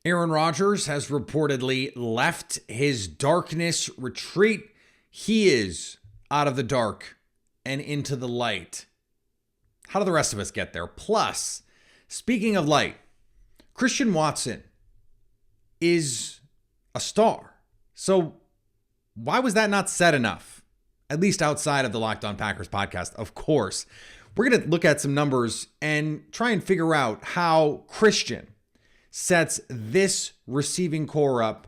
Aaron Rodgers has reportedly left his darkness retreat. He is out of the dark and into the light. How do the rest of us get there? Plus, speaking of light, Christian Watson is a star. So why was that not said enough? At least outside of the Locked On Packers podcast, of course. We're going to look at some numbers and try and figure out how Christian sets this receiving core up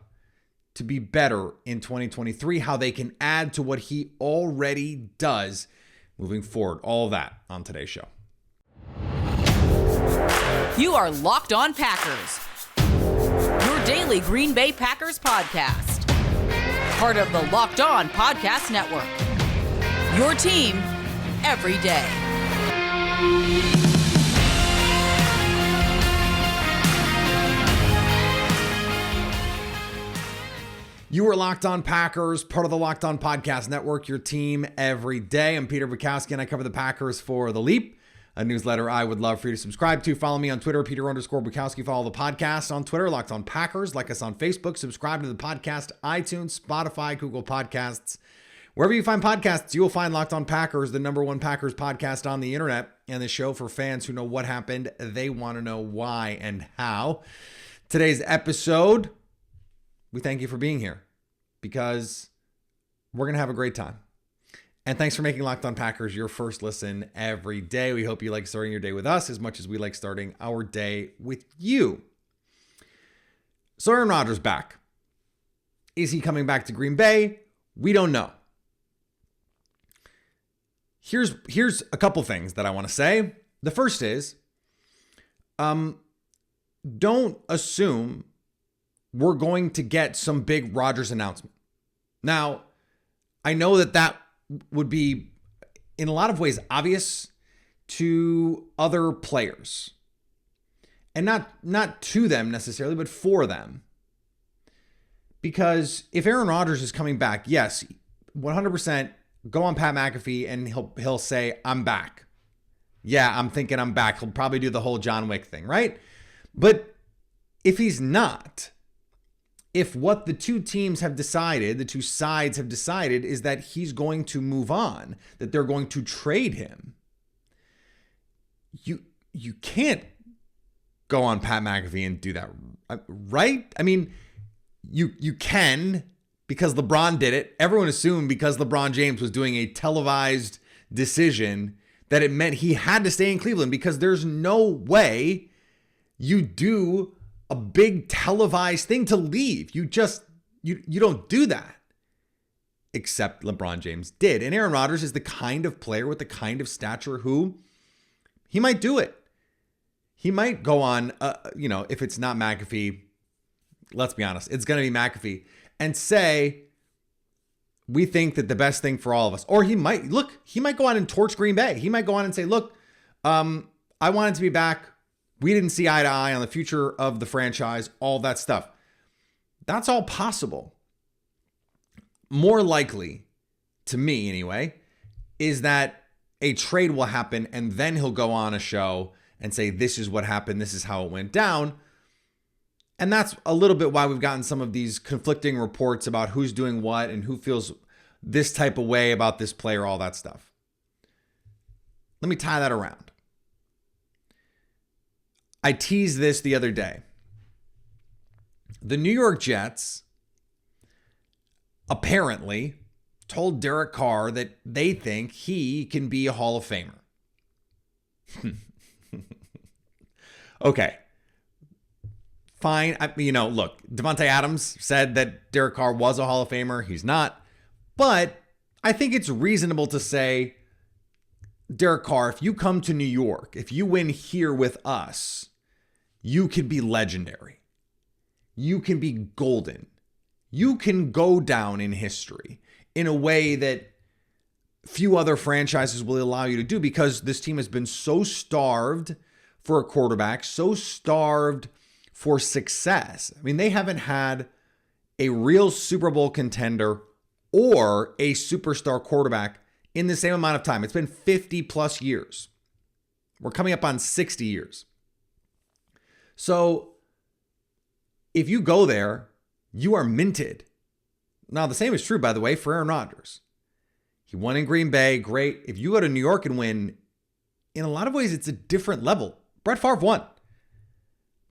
to be better in 2023, how they can add to what he already does moving forward. All of that on today's show. You are Locked On Packers, your daily Green Bay Packers podcast. Part of the Locked On Podcast Network, your team every day. You are Locked On Packers, part of the Locked On Podcast Network, your team every day. I'm Peter Bukowski, and I cover the Packers for The Leap, a newsletter I would love for you to subscribe to. Follow me on Twitter, Peter_Bukowski. Follow the podcast on Twitter, Locked On Packers. Like us on Facebook. Subscribe to the podcast, iTunes, Spotify, Google Podcasts. Wherever you find podcasts, you will find Locked On Packers, the #1 Packers podcast on the internet, and the show for fans who know what happened. They want to know why and how. Today's episode, we thank you for being here because we're going to have a great time. And thanks for making Locked On Packers your first listen every day. We hope you like starting your day with us as much as we like starting our day with you. So Aaron Rodgers back. Is he coming back to Green Bay? We don't know. Here's a couple things that I want to say. The first is, don't assume we're going to get some big Rodgers announcement. Now, I know that would be in a lot of ways obvious to other players. And not to them necessarily, but for them. Because if Aaron Rodgers is coming back, yes, 100% go on Pat McAfee and he'll say, I'm back. Yeah, I'm thinking I'm back. He'll probably do the whole John Wick thing, right? But if he's not, if what the two teams have decided, the two sides have decided, is that he's going to move on, that they're going to trade him, you can't go on Pat McAfee and do that, right? I mean, you can because LeBron did it. Everyone assumed because LeBron James was doing a televised decision that it meant he had to stay in Cleveland, because there's no way you do a big televised thing to leave. You don't do that. Except LeBron James did. And Aaron Rodgers is the kind of player with the kind of stature who he might do it. He might go on, if it's not McAfee, let's be honest, it's going to be McAfee, and say, we think that the best thing for all of us, or he might go on and torch Green Bay. He might go on and say, look, I wanted to be back. We didn't see eye to eye on the future of the franchise, all that stuff. That's all possible. More likely, to me anyway, is that a trade will happen and then he'll go on a show and say, this is what happened, this is how it went down. And that's a little bit why we've gotten some of these conflicting reports about who's doing what and who feels this type of way about this player, all that stuff. Let me tie that around. I teased this the other day. The New York Jets apparently told Derek Carr that they think he can be a Hall of Famer. Okay. Fine. Look, Devontae Adams said that Derek Carr was a Hall of Famer. He's not. But I think it's reasonable to say, Derek Carr, if you come to New York, if you win here with us, you can be legendary. You can be golden. You can go down in history in a way that few other franchises will allow you to do, because this team has been so starved for a quarterback, so starved for success. I mean, they haven't had a real Super Bowl contender or a superstar quarterback in the same amount of time. It's been 50 plus years. We're coming up on 60 years. So if you go there, you are minted. Now, the same is true, by the way, for Aaron Rodgers. He won in Green Bay, great. If you go to New York and win, in a lot of ways, it's a different level. Brett Favre won.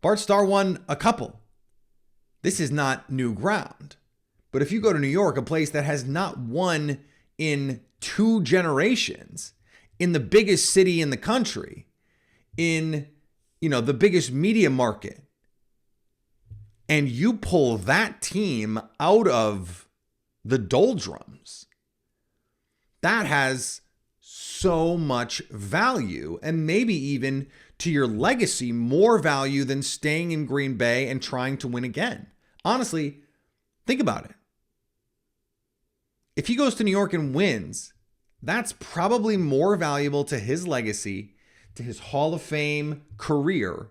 Bart Starr won a couple. This is not new ground. But if you go to New York, a place that has not won in 2 generations, in the biggest city in the country, in, the biggest media market, and you pull that team out of the doldrums, that has so much value, and maybe even to your legacy, more value than staying in Green Bay and trying to win again. Honestly, think about it. If he goes to New York and wins, that's probably more valuable to his legacy, to his Hall of Fame career,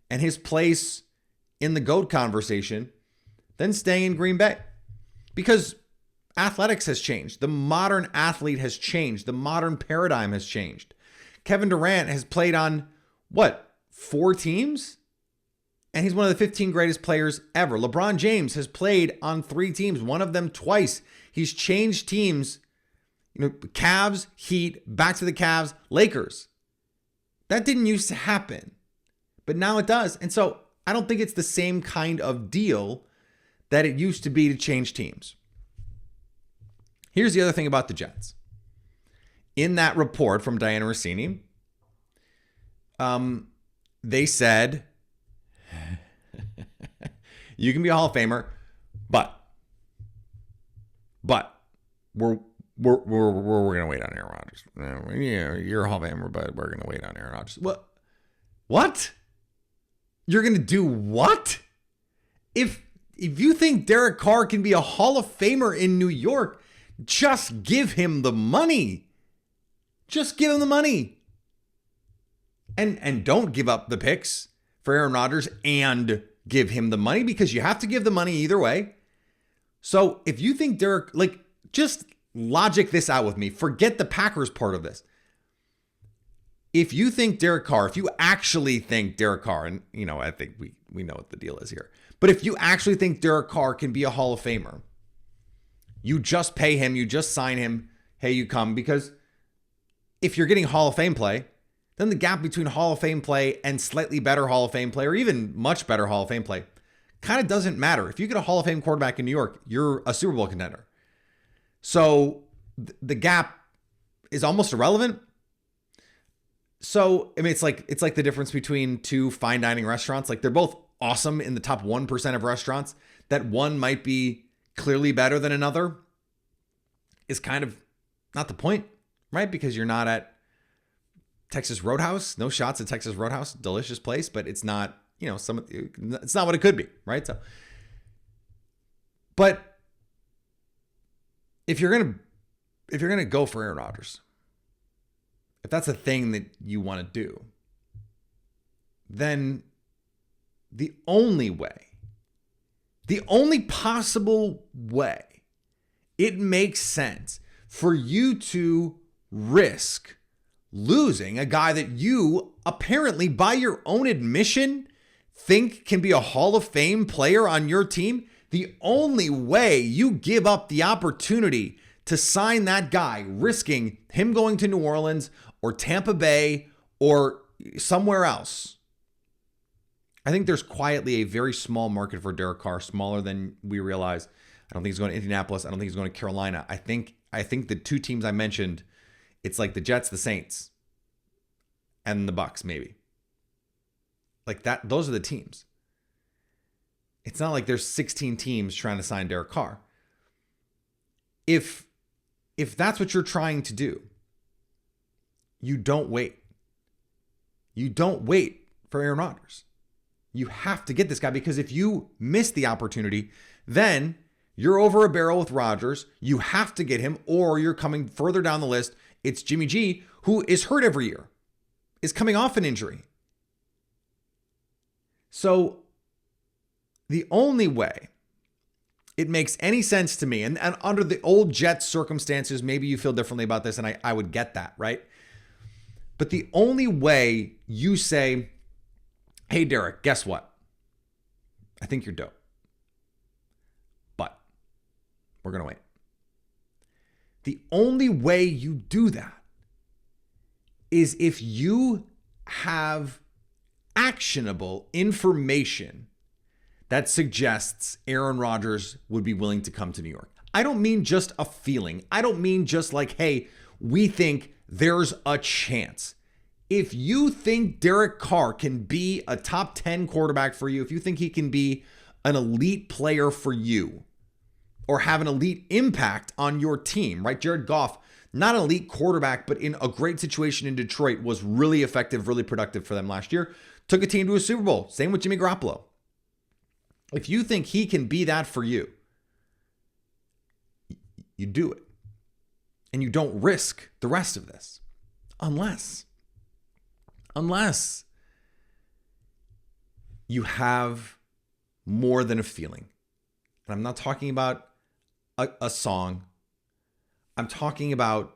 and his place in the GOAT conversation than staying in Green Bay. Because athletics has changed. The modern athlete has changed. The modern paradigm has changed. Kevin Durant has played on, 4 teams? And he's one of the 15 greatest players ever. LeBron James has played on 3 teams, one of them twice. He's changed teams, Cavs, Heat, back to the Cavs, Lakers. That didn't used to happen, but now it does. And so I don't think it's the same kind of deal that it used to be to change teams. Here's the other thing about the Jets. In that report from Diana Rossini, they said, you can be a Hall of Famer, but we're going to wait on Aaron Rodgers. Yeah, you're a Hall of Famer, but we're going to wait on Aaron Rodgers. What? You're going to do what? If you think Derek Carr can be a Hall of Famer in New York, just give him the money. Just give him the money. And don't give up the picks for Aaron Rodgers and give him the money, because you have to give the money either way. So if you think Derek, just logic this out with me. Forget the Packers part of this. If you think Derek Carr, if you actually think Derek Carr, and I think we know what the deal is here, but if you actually think Derek Carr can be a Hall of Famer, you just pay him, you just sign him, hey, you come, because if you're getting Hall of Fame play, then the gap between Hall of Fame play and slightly better Hall of Fame play, or even much better Hall of Fame play, kind of doesn't matter. If you get a Hall of Fame quarterback in New York, you're a Super Bowl contender. So the gap is almost irrelevant. So, it's like the difference between 2 fine dining restaurants. They're both awesome in the top 1% of restaurants. That one might be clearly better than another is kind of not the point, right? Because you're not at Texas Roadhouse. No shots at Texas Roadhouse. Delicious place, but it's not, it's not what it could be, right? So, but if you're going to go for Aaron Rodgers, if that's a thing that you want to do, then the only possible way it makes sense for you to risk losing a guy that you apparently, by your own admission, think can be a Hall of Fame player on your team, the only way you give up the opportunity to sign that guy, risking him going to New Orleans or Tampa Bay or somewhere else. I think there's quietly a very small market for Derek Carr, smaller than we realize. I don't think he's going to Indianapolis. I don't think he's going to Carolina. I think the 2 teams I mentioned, it's like the Jets, the Saints, and the Bucks, maybe. That, those are the teams. It's not like there's 16 teams trying to sign Derek Carr. If that's what you're trying to do, you don't wait. You don't wait for Aaron Rodgers. You have to get this guy, because if you miss the opportunity, then you're over a barrel with Rodgers. You have to get him, or you're coming further down the list. It's Jimmy G, who is hurt every year, is coming off an injury. So the only way it makes any sense to me, and under the old Jets circumstances, maybe you feel differently about this, and I would get that, right? But the only way you say, hey, Derek, guess what? I think you're dope. But we're going to wait. The only way you do that is if you have actionable information that suggests Aaron Rodgers would be willing to come to New York. I don't mean just a feeling. I don't mean just like, hey, we think there's a chance. If you think Derek Carr can be a top 10 quarterback for you, if you think he can be an elite player for you or have an elite impact on your team, right? Jared Goff, not an elite quarterback, but in a great situation in Detroit, was really effective, really productive for them last year. Took a team to a Super Bowl. Same with Jimmy Garoppolo. If you think he can be that for you, you do it. And you don't risk the rest of this. Unless you have more than a feeling. And I'm not talking about a song. I'm talking about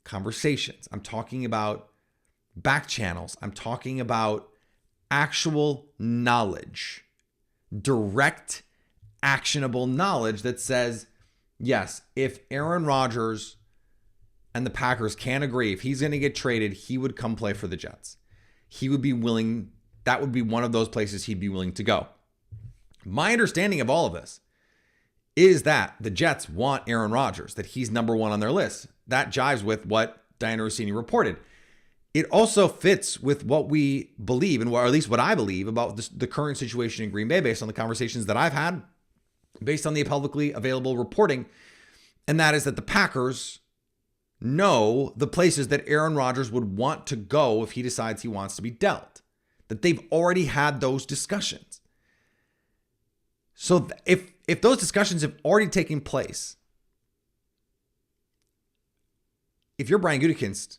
conversations. I'm talking about back channels. I'm talking about actual knowledge. Direct, actionable knowledge that says, yes, if Aaron Rodgers and the Packers can't agree, if he's going to get traded, he would come play for the Jets. He would be willing, that would be one of those places he'd be willing to go. My understanding of all of this is that the Jets want Aaron Rodgers, that he's number one on their list. That jives with what Diana Rossini reported. It also fits with what we believe, and or at least what I believe about the current situation in Green Bay based on the conversations that I've had, based on the publicly available reporting, and that is that the Packers know the places that Aaron Rodgers would want to go if he decides he wants to be dealt, that they've already had those discussions. So if those discussions have already taken place, if you're Brian Gutekunst,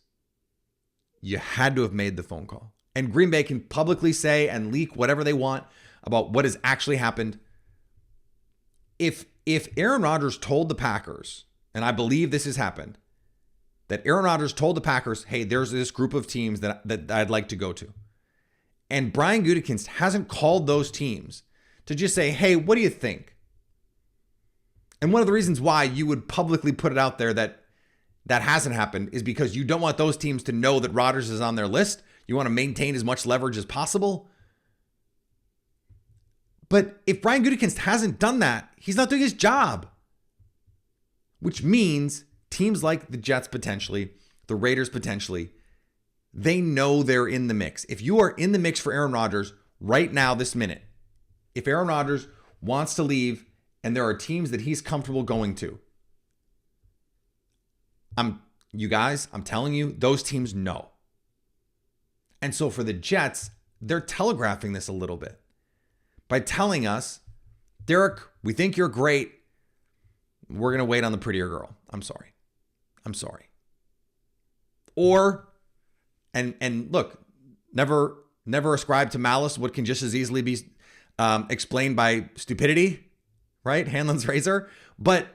you had to have made the phone call. And Green Bay can publicly say and leak whatever they want about what has actually happened. If Aaron Rodgers told the Packers, and I believe this has happened, that Aaron Rodgers told the Packers, hey, there's this group of teams that I'd like to go to. And Brian Gutekunst hasn't called those teams to just say, hey, what do you think? And one of the reasons why you would publicly put it out there that hasn't happened is because you don't want those teams to know that Rodgers is on their list. You want to maintain as much leverage as possible. But if Brian Gutekunst hasn't done that, he's not doing his job. Which means teams like the Jets potentially, the Raiders potentially, they know they're in the mix. If you are in the mix for Aaron Rodgers right now, this minute, if Aaron Rodgers wants to leave and there are teams that he's comfortable going to, I'm telling you, those teams know. And so for the Jets, they're telegraphing this a little bit by telling us, Derek, we think you're great. We're going to wait on the prettier girl. I'm sorry. Or, and look, never ascribe to malice what can just as easily be explained by stupidity, right? Hanlon's razor. But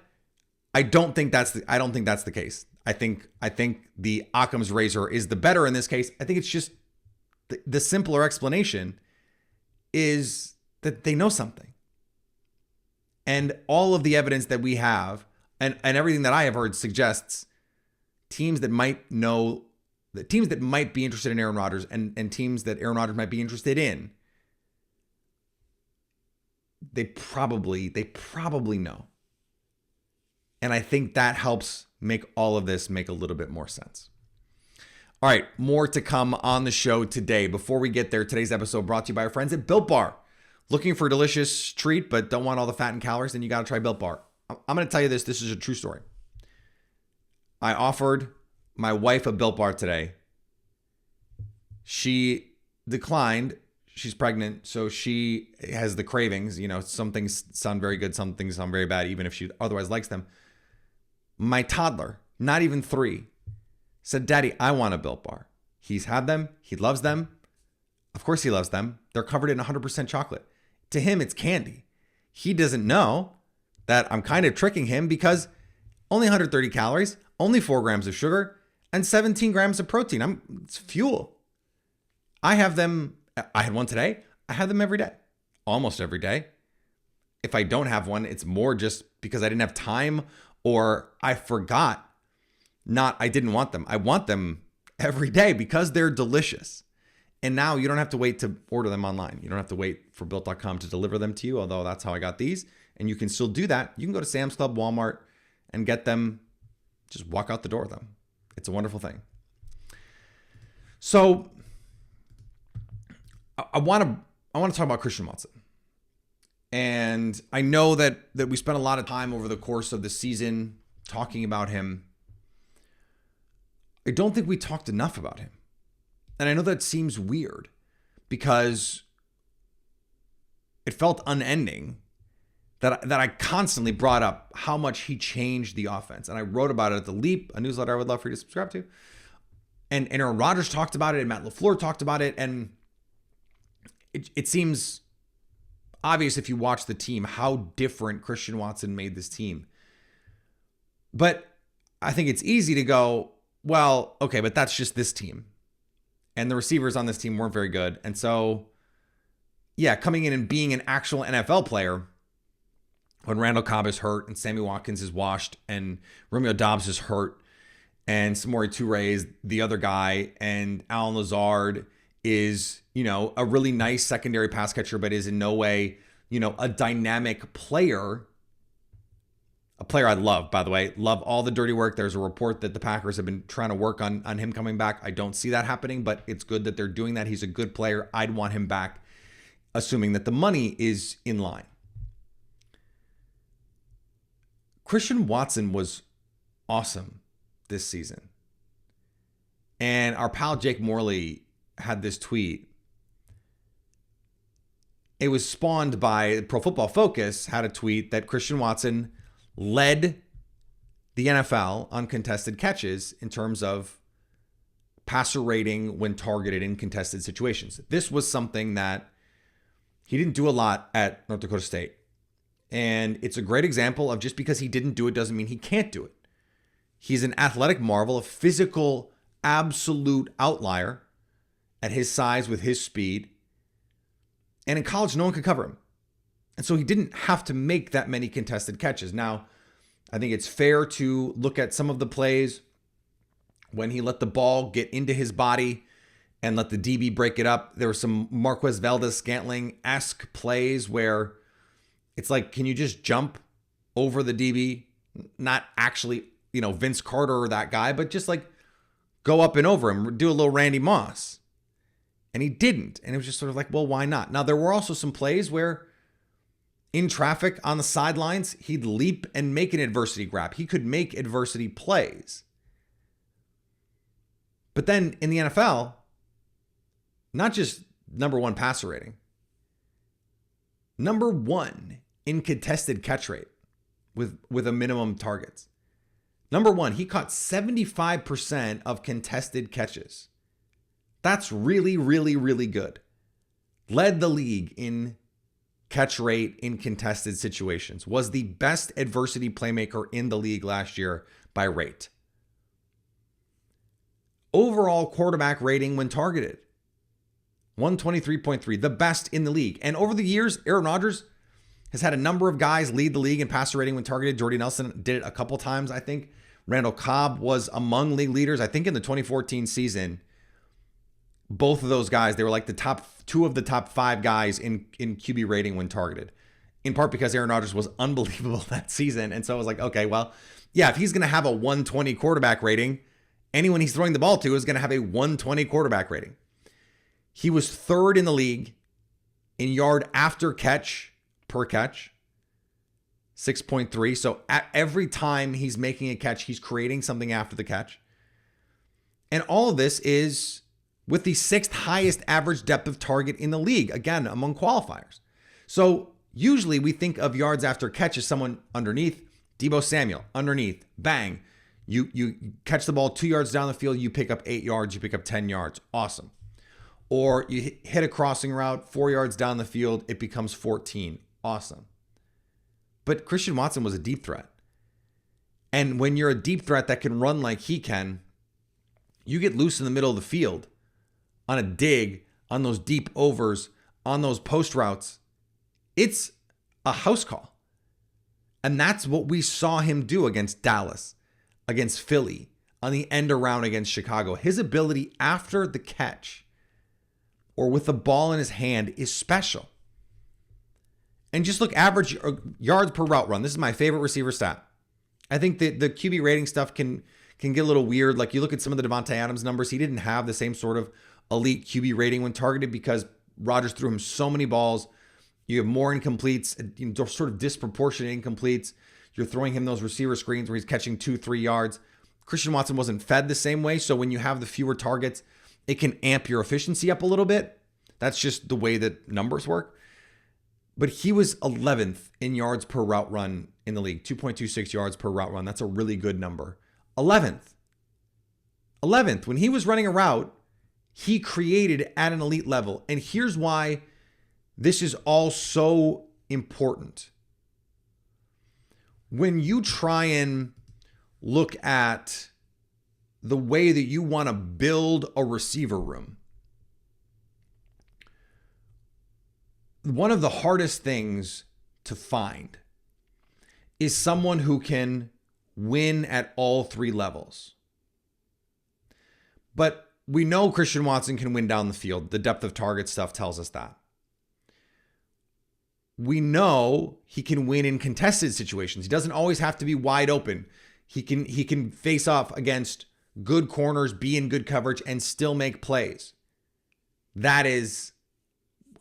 I don't think that's the case. I think the Occam's razor is the better in this case. I think it's just the simpler explanation is that they know something. And all of the evidence that we have and everything that I have heard suggests teams that might know, the teams that might be interested in Aaron Rodgers and teams that Aaron Rodgers might be interested in, they probably know. And I think that helps make all of this make a little bit more sense. All right, more to come on the show today. Before we get there, today's episode brought to you by our friends at Built Bar. Looking for a delicious treat but don't want all the fat and calories? Then you got to try Built Bar. I'm going to tell you this. This is a true story. I offered my wife a Built Bar today. She declined. She's pregnant, so she has the cravings. You know, some things sound very good, some things sound very bad, even if she otherwise likes them. My toddler, not even 3, said, Daddy, I want a Built Bar. He's had them. He loves them. Of course he loves them. They're covered in 100% chocolate. To him, it's candy. He doesn't know that I'm kind of tricking him because only 130 calories, only 4 grams of sugar, and 17 grams of protein. It's fuel. I have them. I had one today. I have them every day. almost every day. If I don't have one, it's more just because I didn't have time or I forgot. I didn't want them. I want them every day because they're delicious. And now you don't have to wait to order them online. You don't have to wait for Built.com to deliver them to you, although that's how I got these. And you can still do that. You can go to Sam's Club, Walmart, and get them. Just walk out the door with them. It's a wonderful thing. So I want to talk about Christian Watson. And I know that we spent a lot of time over the course of the season talking about him. I don't think we talked enough about him. And I know that seems weird because it felt unending that I constantly brought up how much he changed the offense. And I wrote about it at The Leap, a newsletter I would love for you to subscribe to. And Aaron Rodgers talked about it, and Matt LaFleur talked about it. And it seems obvious if you watch the team how different Christian Watson made this team. But I think it's easy to go, well, okay, but that's just this team. And the receivers on this team weren't very good. And so, yeah, coming in and being an actual NFL player when Randall Cobb is hurt and Sammy Watkins is washed and Romeo Doubs is hurt and Samori Toure is the other guy and Alan Lazard is, a really nice secondary pass catcher, but is in no way, a dynamic player. A player I love, by the way. Love all the dirty work. There's a report that the Packers have been trying to work on him coming back. I don't see that happening, but it's good that they're doing that. He's a good player. I'd want him back, assuming that the money is in line. Christian Watson was awesome this season. And our pal Jake Morley had this tweet. It was spawned by Pro Football Focus, had a tweet that Christian Watson led the NFL on contested catches in terms of passer rating when targeted in contested situations. This was something that he didn't do a lot at North Dakota State. And it's a great example of just because he didn't do it doesn't mean he can't do it. He's an athletic marvel, a physical, absolute outlier at his size with his speed. And in college, no one could cover him. And so he didn't have to make that many contested catches. Now, I think it's fair to look at some of the plays when he let the ball get into his body and let the DB break it up. There were some Marquez Valdez-Scantling-esque plays where it's like, can you just jump over the DB? Not actually, Vince Carter or that guy, but just like go up and over him, do a little Randy Moss. And he didn't. And it was just sort of like, well, why not? Now, there were also some plays where in traffic on the sidelines, he'd leap and make an adversity grab. He could make adversity plays. But then in the NFL, not just number one passer rating, number one in contested catch rate with a minimum targets. Number one, he caught 75% of contested catches. That's really, really, really good. Led the league in catch rate in contested situations. Was the best adversity playmaker in the league last year by rate. Overall quarterback rating when targeted, 123.3, the best in the league. And over the years, Aaron Rodgers has had a number of guys lead the league in passer rating when targeted. Jordy Nelson did it a couple times, I think. Randall Cobb was among league leaders. I think in the 2014 season, both of those guys, they were like the top two of the top five guys in QB rating when targeted. In part because Aaron Rodgers was unbelievable that season. And so I was like, okay, well, yeah, if he's going to have a 120 quarterback rating, anyone he's throwing the ball to is going to have a 120 quarterback rating. He was third in the league in yard after catch per catch, 6.3. So at every time he's making a catch, he's creating something after the catch. And all of this is with the sixth highest average depth of target in the league, again, among qualifiers. So usually we think of yards after catch as someone underneath. Deebo Samuel, underneath, bang. You catch the ball 2 yards down the field, you pick up 8 yards, you pick up 10 yards. Awesome. Or you hit a crossing route 4 yards down the field, it becomes 14. Awesome. But Christian Watson was a deep threat. And when you're a deep threat that can run like he can, you get loose in the middle of the field on a dig, on those deep overs, on those post routes, It's a house call. And that's what we saw him do against Dallas, against Philly, on the end around against Chicago. His ability after the catch or with the ball in his hand is special. And just look, average yards per route run. This is my favorite receiver stat. I think that the QB rating stuff can get a little weird. Like you look at some of the Devontae Adams numbers, he didn't have the same sort of elite QB rating when targeted because Rodgers threw him so many balls. You have more incompletes, sort of disproportionate incompletes. You're throwing him those receiver screens where he's catching 2-3 yards. Christian Watson wasn't fed the same way. So when you have the fewer targets, it can amp your efficiency up a little bit. That's just the way that numbers work. But he was 11th in yards per route run in the league, 2.26 yards per route run. That's a really good number. 11th. When he was running a route, he created at an elite level. And here's why this is all so important. When you try and look at the way that you want to build a receiver room, one of the hardest things to find is someone who can win at all three levels. But we know Christian Watson can win down the field. The depth of target stuff tells us that. We know he can win in contested situations. He doesn't always have to be wide open. He can face off against good corners, be in good coverage, and still make plays. That is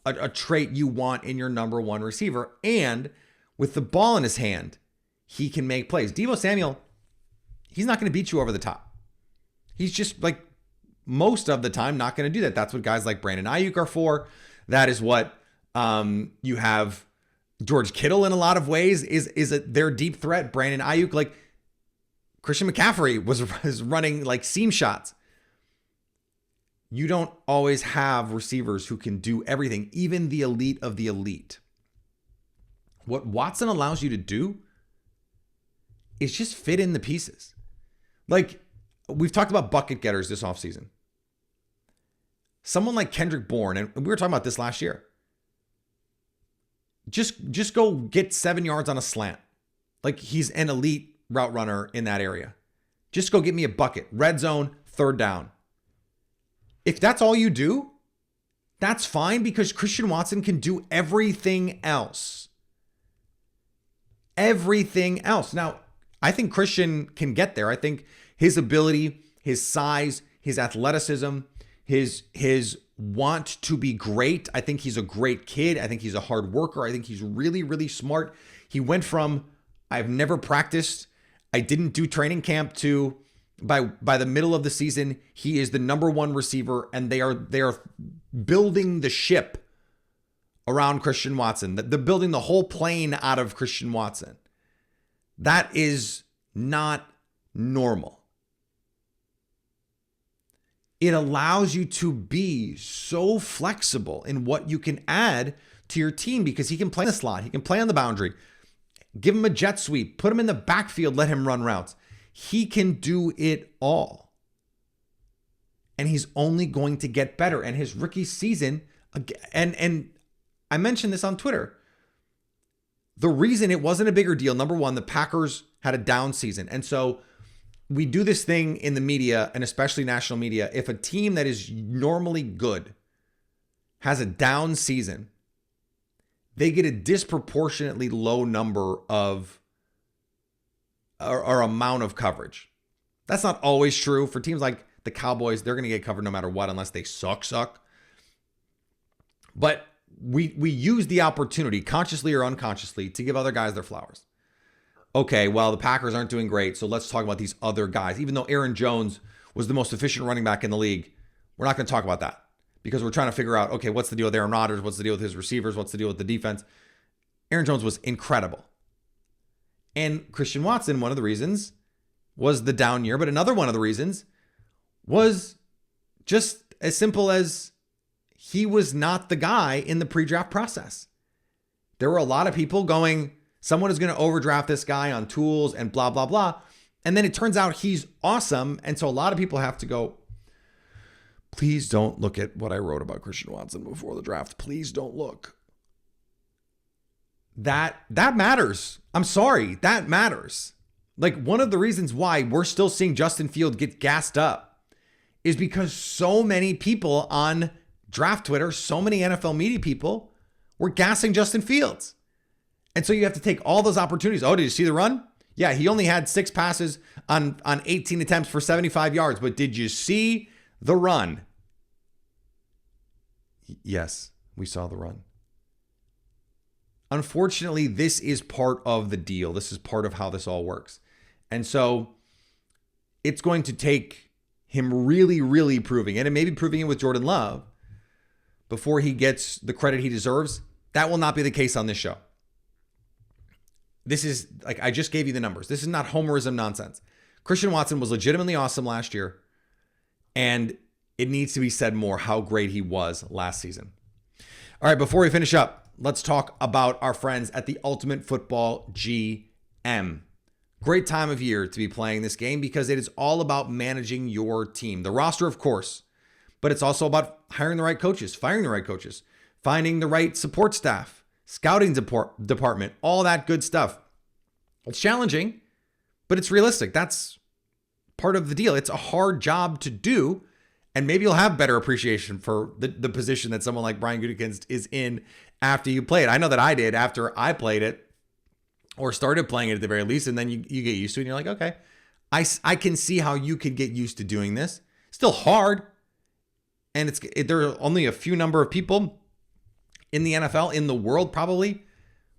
a trait you want in your number one receiver. And with the ball in his hand, he can make plays. Deebo Samuel, he's not going to beat you over the top. He's just like most of the time not going to do that. That's what guys like Brandon Ayuk are for. That is what you have George Kittle in a lot of ways is their deep threat. Brandon Ayuk, like Christian McCaffrey was running like seam shots. You don't always have receivers who can do everything, even the elite of the elite. What Watson allows you to do is just fit in the pieces. Like we've talked about bucket getters this offseason. Someone like Kendrick Bourne, and we were talking about this last year. Just go get 7 yards on a slant. Like he's an elite route runner in that area. Just go get me a bucket. Red zone, third down. If that's all you do, that's fine because Christian Watson can do everything else. Everything else. Now, I think Christian can get there. I think his ability, his size, his athleticism, his want to be great. I think he's a great kid. I think he's a hard worker. I think he's really, really smart. He went from, I've never practiced, I didn't do training camp, to by the middle of the season, he is the number one receiver, and they are building the ship around Christian Watson. They're building the whole plane out of Christian Watson. That is not normal. It allows you to be so flexible in what you can add to your team because he can play in the slot. He can play on the boundary. Give him a jet sweep. Put him in the backfield. Let him run routes. He can do it all. And he's only going to get better. And his rookie season, and I mentioned this on Twitter. The reason it wasn't a bigger deal, number one, the Packers had a down season. And so we do this thing in the media, and especially national media. If a team that is normally good has a down season, they get a disproportionately low number of or amount of coverage. That's not always true. For teams like the Cowboys, they're going to get covered no matter what, unless they suck. But we use the opportunity, consciously or unconsciously, to give other guys their flowers. Okay, well, the Packers aren't doing great, so let's talk about these other guys. Even though Aaron Jones was the most efficient running back in the league, we're not going to talk about that because we're trying to figure out, okay, what's the deal with Aaron Rodgers? What's the deal with his receivers? What's the deal with the defense? Aaron Jones was incredible. And Christian Watson, one of the reasons was the down year, but another one of the reasons was just as simple as he was not the guy in the pre-draft process. There were a lot of people going, someone is going to overdraft this guy on tools and blah, blah, blah. And then it turns out he's awesome. And so a lot of people have to go, please don't look at what I wrote about Christian Watson before the draft. Please don't look. that matters. I'm sorry, that matters. Like, one of the reasons why we're still seeing Justin Fields get gassed up is because so many people on draft Twitter, so many NFL media people were gassing Justin Fields. And so you have to take all those opportunities. Oh, did you see the run? Yeah, he only had 6 passes on 18 attempts for 75 yards. But did you see the run? Yes, we saw the run. Unfortunately, this is part of the deal. This is part of how this all works. And so it's going to take him really, really proving it, and maybe proving it with Jordan Love before he gets the credit he deserves. That will not be the case on this show. This is, like, I just gave you the numbers. This is not homerism nonsense. Christian Watson was legitimately awesome last year, and it needs to be said more how great he was last season. All right, before we finish up, let's talk about our friends at the Ultimate Football GM. Great time of year to be playing this game because it is all about managing your team. The roster, of course, but it's also about hiring the right coaches, firing the right coaches, finding the right support staff, scouting department, all that good stuff. It's challenging, but it's realistic. That's part of the deal. It's a hard job to do, and maybe you'll have better appreciation for the position that someone like Brian Gutekunst is in after you play it. I know that I did after I played it, or started playing it at the very least, and then you get used to it, and you're like, okay, I can see how you could get used to doing this. Still hard, and there are only a few number of people in the NFL, in the world probably,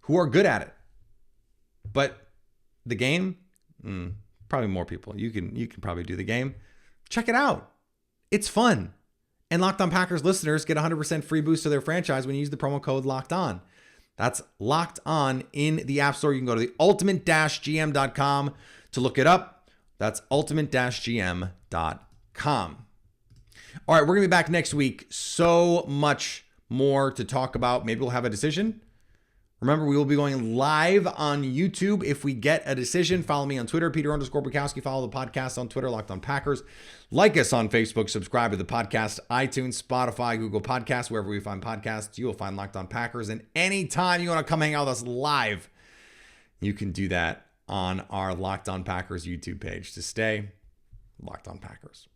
who are good at it. But the game, probably more people. You can probably do the game. Check it out. It's fun. And Locked On Packers listeners get 100% free boost to their franchise when you use the promo code Locked On. That's Locked On in the App Store. You can go to the ultimate-gm.com to look it up. That's ultimate-gm.com. All right, we're going to be back next week. So much more to talk about. Maybe we'll have a decision. Remember, we will be going live on YouTube if we get a decision. Follow me on Twitter, Peter_Bukowski. Follow the podcast on Twitter, Locked On Packers. Like us on Facebook. Subscribe to the podcast, iTunes, Spotify, Google Podcasts, wherever we find podcasts. You will find Locked On Packers. And anytime you want to come hang out with us live, you can do that on our Locked On Packers YouTube page. To stay Locked On Packers.